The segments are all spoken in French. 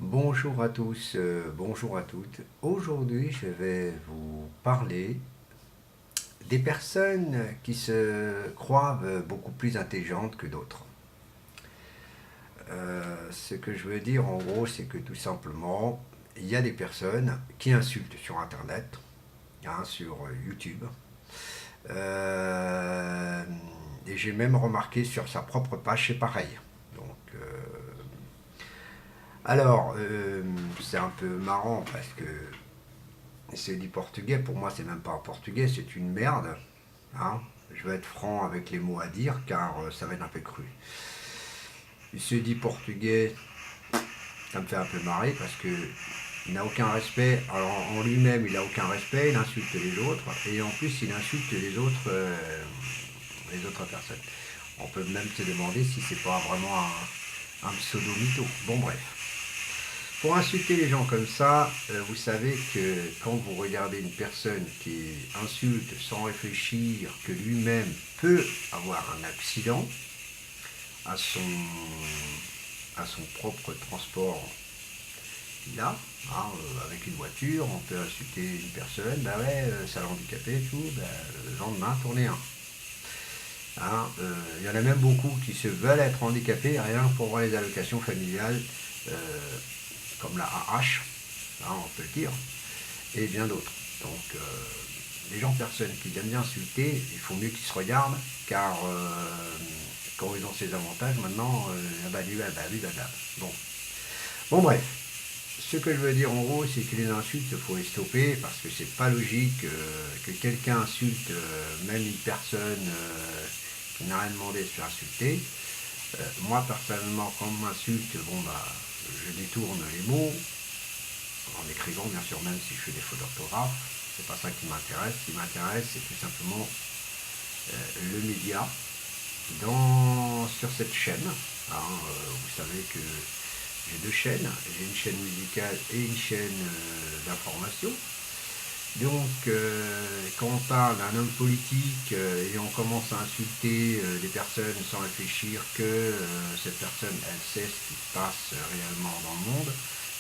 Bonjour à tous, bonjour à toutes. Aujourd'hui, je vais vous parler des personnes qui se croient beaucoup plus intelligentes que d'autres. Ce que je veux dire en gros, c'est que tout simplement, il y a des personnes qui insultent sur Internet, sur YouTube. Euh, et j'ai même remarqué sur sa propre page, c'est pareil. Donc, c'est un peu marrant parce que c'est du portugais, pour moi c'est même pas un portugais, c'est une merde. Hein. Je vais être franc avec les mots à dire car ça va être un peu cru. Il se dit portugais, ça me fait un peu marrer parce que il n'a aucun respect. Alors en lui-même il n'a aucun respect, il insulte les autres et en plus il insulte les autres personnes. On peut même se demander si c'est pas vraiment un pseudo-mytho. Bon bref. Pour insulter les gens comme ça, vous savez que quand vous regardez une personne qui insulte sans réfléchir, que lui-même peut avoir un accident à son, à son propre transport qu'il a, avec une voiture, on peut insulter une personne, bah ouais, ça l'a handicapé et tout, bah, le lendemain, tournez un. Il y en a même beaucoup qui se veulent être handicapés rien que pour avoir les allocations familiales, euh, comme la AH, on peut le dire, et bien d'autres. Donc, les gens, personnes qui aiment bien insulter, il faut mieux qu'ils se regardent, car quand ils ont ces avantages, maintenant, bon. Bon, bref. Ce que je veux dire en gros, c'est que les insultes, il faut les stopper parce que c'est pas logique que quelqu'un insulte même une personne qui n'a rien demandé de se faire insulter. Moi, personnellement, quand on m'insulte, bon, bah, je détourne les mots, en écrivant bien sûr, même si je fais des fautes d'orthographe, c'est pas ça qui m'intéresse. Ce qui m'intéresse, c'est tout simplement le média sur cette chaîne. Vous savez que j'ai deux chaînes, j'ai une chaîne musicale et une chaîne d'information. Donc, quand on parle d'un homme politique et on commence à insulter des personnes sans réfléchir que cette personne, elle sait ce qui se passe réellement dans le monde,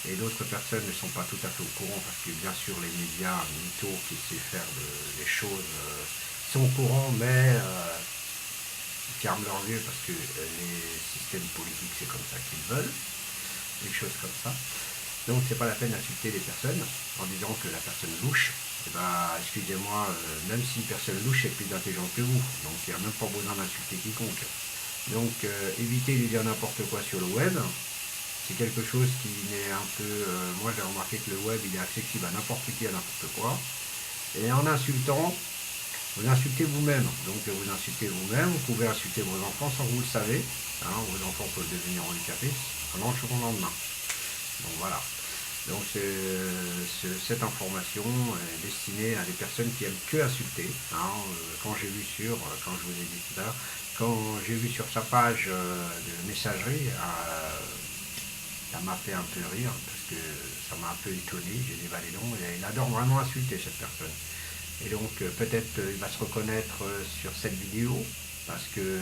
et d'autres personnes ne sont pas tout à fait au courant parce que bien sûr les médias, mythos qui essaient de faire des choses sont au courant, mais ils ferment leurs yeux parce que les systèmes politiques c'est comme ça qu'ils veulent, des choses comme ça. Donc c'est pas la peine d'insulter les personnes en disant que la personne louche. Et bah, excusez-moi, même si une personne louche est plus intelligente que vous, donc il n'y a même pas besoin d'insulter quiconque. Donc évitez de dire n'importe quoi sur le web. C'est quelque chose qui n'est un peu... moi j'ai remarqué que le web il est accessible à n'importe qui, à n'importe quoi. Et en insultant, vous insultez vous-même. Donc vous insultez vous-même, vous pouvez insulter vos enfants sans que vous le savez. Vos enfants peuvent devenir handicapés pendant le jour au lendemain. Donc voilà. Donc cette information est destinée à des personnes qui aiment que insulter. Quand j'ai vu quand je vous ai dit tout à l'heure, quand j'ai vu sur sa page de messagerie, ça m'a fait un peu rire parce que ça m'a un peu étonné. J'ai dit bah les noms, il adore vraiment insulter cette personne. Et donc peut-être il va se reconnaître sur cette vidéo parce que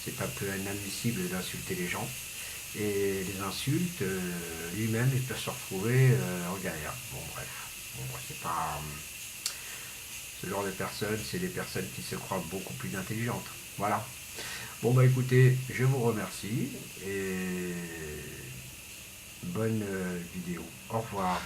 c'est un peu inadmissible d'insulter les gens. Et les insultes, lui-même, il peut se retrouver en galère. Bon, c'est pas. Ce genre de personnes, c'est des personnes qui se croient beaucoup plus intelligentes. Voilà. Bon, bah écoutez, je vous remercie et bonne vidéo. Au revoir.